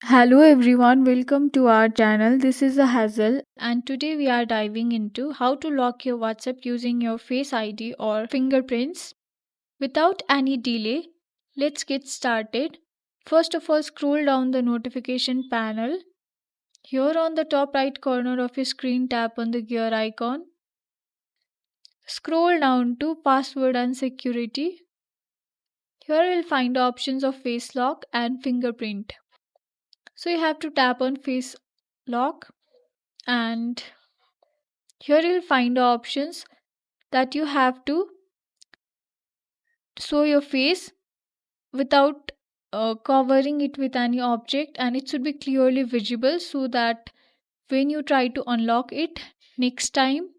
Hello everyone, welcome to our channel. This is a Hazel, and today we are diving into how to lock your WhatsApp using your Face ID or fingerprints. Without any delay, let's get started. First of all, scroll down the notification panel. Here on the top right corner of your screen, tap on the gear icon. Scroll down to password and security. Here you'll find the options of face lock and fingerprint. So you have to tap on face lock, and here you'll find the options that you have to show your face without covering it with any object, and it should be clearly visible so that when you try to unlock it next time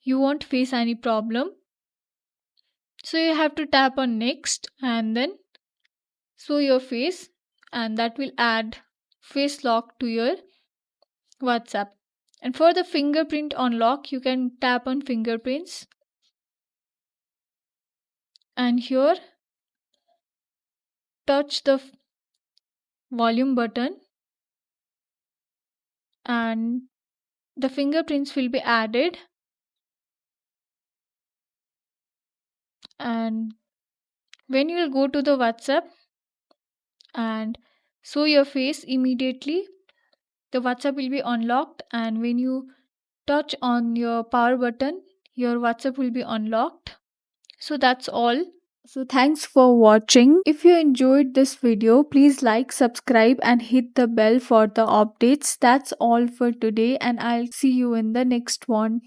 you won't face any problem. So you have to tap on next and then show your face, and that will add face lock to your WhatsApp. And for the fingerprint unlock, you can tap on fingerprints, and here touch the volume button, and the fingerprints will be added. And when you will go to the WhatsApp and show your face, immediately the WhatsApp will be unlocked, and when you touch on your power button, your WhatsApp will be unlocked. So that's all. So thanks for watching. If you enjoyed this video, please like, subscribe and hit the bell for the updates. That's all for today, and I'll see you in the next one.